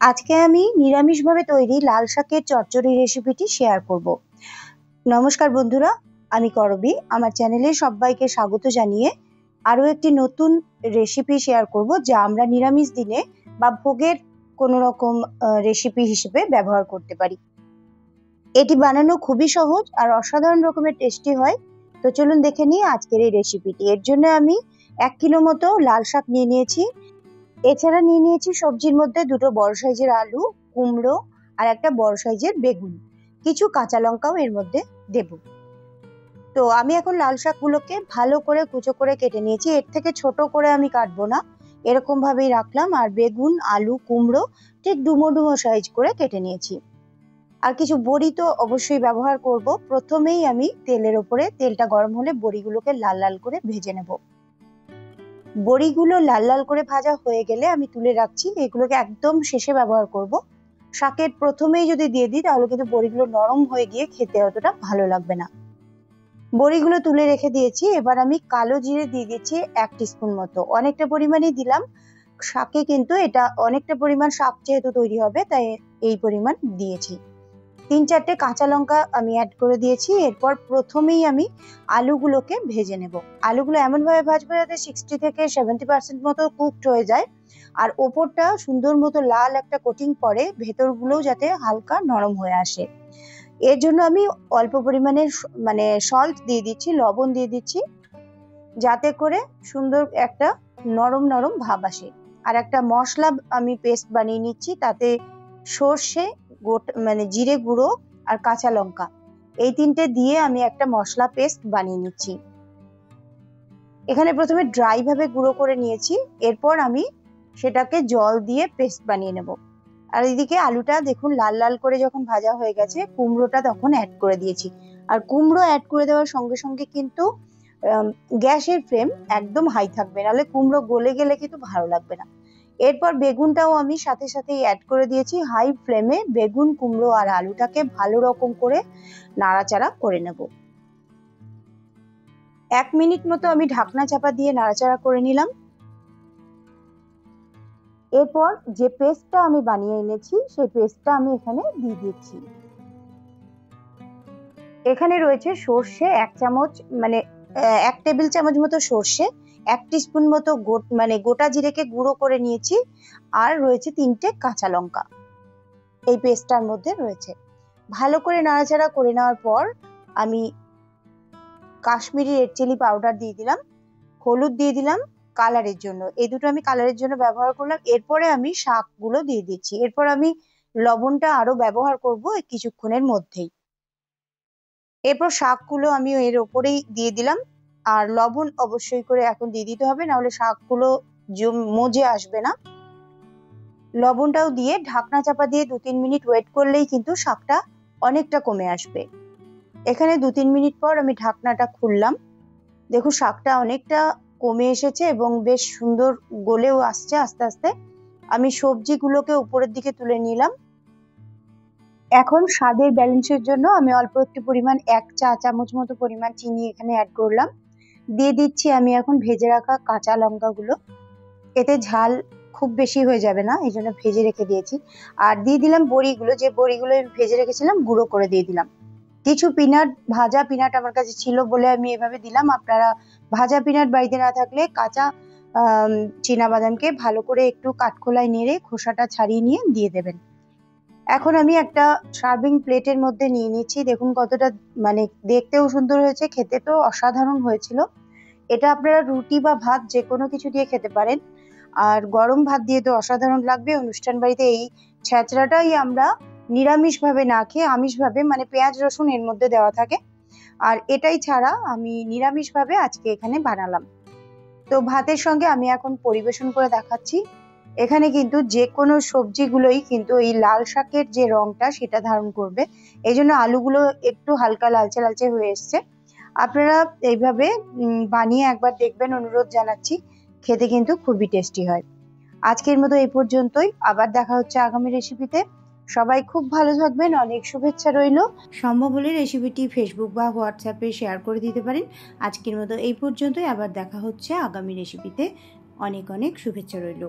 আজকে আমি নিরামিষভাবে তৈরি লাল শাকের চচ্চড়ি রেসিপিটি শেয়ার করব। নমস্কার বন্ধুরা, আমি করবী। আমার চ্যানেলে সবাইকে স্বাগত জানিয়ে আরও একটি নতুন রেসিপি শেয়ার করব, যা আমরা নিরামিষ দিনে বা ভোগের কোনো রকম রেসিপি হিসেবে ব্যবহার করতে পারি। এটি বানানো খুবই সহজ আর অসাধারণ রকমের টেস্টি হয়। তো চলুন দেখে নিই আজকের এই রেসিপিটি। এর জন্য আমি 1 কিলো মতো লাল শাক নিয়ে নিয়েছি। এছাড়া নিয়ে নিয়েছি সবজির মধ্যে দুটো বড় সাইজের আলু, কুমড়ো আর একটা বড় সাইজের বেগুন। কিছু কাঁচা লঙ্কাও এর মধ্যে দেব। তো আমি এখন লাল শাকগুলোকে ভালো করে কুচো করে কেটে নিয়েছি। এর থেকে ছোট করে আমি কাটবো না, এরকম ভাবেই রাখলাম। আর বেগুন, আলু, কুমড়ো ঠিক ডুমো ডুমো সাইজ করে কেটে নিয়েছি। আর কিছু বড়ি তো অবশ্যই ব্যবহার করব। প্রথমেই আমি তেলের ওপরে, তেলটা গরম হলে বড়িগুলোকে লাল লাল করে ভেজে নেব। বড়িগুলো লাল লাল করে ভাজা হয়ে গেলে আমি তুলে রাখছি। এগুলোকে একদম শেষে ব্যবহার করব। শাকের প্রথমেই যদি দিয়ে দিই তাহলে কিন্তু বড়িগুলো নরম হয়ে গিয়ে খেতে অতটা ভালো লাগবে না। বড়িগুলো তুলে রেখে দিয়েছি। এবার আমি কালো জিরে দিয়ে দিচ্ছি 1 টিস্পুন মতো। অনেকটা পরিমাণই দিলাম। শাকে কিন্তু এটা অনেকটা পরিমাণ শাক যেহেতু তৈরি হবে, তাই এই পরিমাণ দিয়েছি। 3-4টে কাঁচা লঙ্কা আমি অ্যাড করে দিয়েছি। এরপর প্রথমেই আমি আলুগুলোকে ভেজে নেব। আলুগুলো এমনভাবে ভাজবো যাতে 60 থেকে 70% মতো কুকড হয়ে যায়, আর ওপরটা সুন্দর মতো লাল একটা কোটিং পড়ে, ভেতরগুলোও যাতে হালকা নরম হয়ে আসে। এর জন্য আমি অল্প পরিমাণে সল্ট দিয়ে দিচ্ছি, লবণ দিয়ে দিচ্ছি, যাতে করে সুন্দর একটা নরম নরম ভাব আসে। আর একটা মশলা আমি পেস্ট বানিয়ে নিচ্ছি, তাতে সর্ষে, জিরে গুঁড়ো আর কাঁচা লঙ্কা, এই 3টে দিয়ে আমি একটা মশলা পেস্ট বানিয়ে নিচ্ছি। এখানে প্রথমে ড্রাই ভাবে গুঁড়ো করে নিয়েছি, এরপর আমি সেটাকে জল দিয়ে পেস্ট বানিয়ে নেব। আর এদিকে আলুটা দেখুন লাল লাল করে যখন ভাজা হয়ে গেছে, কুমড়োটা তখন অ্যাড করে দিয়েছি। আর কুমড়ো অ্যাড করে দেওয়ার সঙ্গে সঙ্গে কিন্তু গ্যাসের ফ্লেম একদম হাই থাকবে, নাহলে কুমড়ো গলে গেলে কিন্তু ভালো লাগবে না। এরপর বেগুনটাও আমি সাথে সাথেই অ্যাড করে দিয়েছি। হাই ফ্লেমে বেগুন, কুমড়ো আর আলুটাকে ভালো রকম করে নাড়াচাড়া করে নেব। 1 মিনিট মতো আমি ঢাকনা চাপা দিয়ে নাড়াচাড়া করে নিলাম। এরপর যে পেস্টটা আমি বানিয়ে এনেছি, সেই পেস্টটা আমি এখানে দিয়ে দিচ্ছি। এখানে রয়েছে সর্ষে 1 চামচ, 1 টেবিল চামচ মতো সর্ষে, 1 টিস্পুন মতো গোটা জিরেকে গুঁড়ো করে নিয়েছি, আর রয়েছে 3টে কাঁচা লঙ্কা এই পেস্টটার মধ্যে রয়েছে। ভালো করে নাড়াচাড়া করে নেওয়ার পর আমি কাশ্মীরি রেড চিলি পাউডার দিয়ে দিলাম, হলুদ দিয়ে দিলাম কালারের জন্য। এই দুটো আমি কালারের জন্য ব্যবহার করলাম। এরপরে আমি শাকগুলো দিয়ে দিচ্ছি। এরপর আমি লবণটা আরো ব্যবহার করব কিছুক্ষণের মধ্যেই। এরপর শাকগুলো আমি এর ওপরেই দিয়ে দিলাম। আর লবণ অবশ্যই করে এখন দিয়ে দিতে হবে, নাহলে শাকগুলো মজে আসবে না। লবণটাও দিয়ে ঢাকনা চাপা দিয়ে 2-3 মিনিট ওয়েট করলেই কিন্তু শাকটা অনেকটা কমে আসবে। এখানে 2-3 মিনিট পর আমি ঢাকনাটা খুললাম। দেখুন শাকটা অনেকটা কমে এসেছে এবং বেশ সুন্দর গলেও আসছে আস্তে আস্তে। আমি সবজিগুলোকে উপরের দিকে তুলে নিলাম। এখন স্বাদের ব্যালেন্সের জন্য আমি অল্প একটু পরিমাণ 1 চা চামচ মতো পরিমাণ চিনি এখানে অ্যাড করলাম। দিয়ে দিচ্ছি আমি এখন ভেজে রাখা কাঁচা লঙ্কাগুলো। এতে ঝাল খুব বেশি হয়ে যাবে না, এই জন্য ভেজে রেখে দিয়েছি। আর দিয়ে দিলাম বড়িগুলো, যে বড়িগুলো ভেজে রেখেছিলাম গুঁড়ো করে দিয়ে দিলাম। কিছু ভাজা পিনাট আমার কাছে ছিল বলে আমি এভাবে দিলাম। আপনারা ভাজা পিনাট বাড়িতে না থাকলে কাঁচা চীনাবাদামকে ভালো করে একটু কাঠখোলায় নেড়ে খোসাটা ছাড়িয়ে নিয়ে দিয়ে দেবেন। এখন আমি একটা সার্ভিং প্লেটের মধ্যে নিয়ে নিচ্ছি। দেখুন কতটা দেখতেও সুন্দর হয়েছে, খেতে তো অসাধারণ হয়েছিল। এটা আপনারা রুটি বা ভাত যে কোনো কিছু দিয়ে খেতে পারেন। আর গরম ভাত দিয়ে তো অসাধারণ লাগবে। অনুষ্ঠান বাড়িতে এই ছ্যাঁচড়াটাই আমরা নিরামিষভাবে না খেয়ে আমিষভাবে, পেঁয়াজ রসুন এর মধ্যে দেওয়া থাকে, আর এটাই ছাড়া আমি নিরামিষভাবে আজকে এখানে বানালাম। তো ভাতের সঙ্গে আমি এখন পরিবেশন করে দেখাচ্ছি। এখানে কিন্তু যে কোনো সবজিগুলোই কিন্তু এই লাল শাকের যে রংটা সেটা ধারণ করবে, এই জন্য আলুগুলো একটু হালকা লালচে লালচে হয়ে এসছে। আপনারা এইভাবে বানিয়ে একবার দেখবেন, অনুরোধ জানাচ্ছি। খেতে কিন্তু খুবই টেস্টি হয়। আজকের মতো এই পর্যন্তই, আবার দেখা হচ্ছে আগামী রেসিপিতে। সবাই খুব ভালো থাকবেন, অনেক শুভেচ্ছা রইল। সম্ভব হলে রেসিপিটি ফেসবুক বা হোয়াটসঅ্যাপে শেয়ার করে দিতে পারেন। আজকের মতো এই পর্যন্তই, আবার দেখা হচ্ছে আগামী রেসিপিতে। অনেক অনেক শুভেচ্ছা রইল।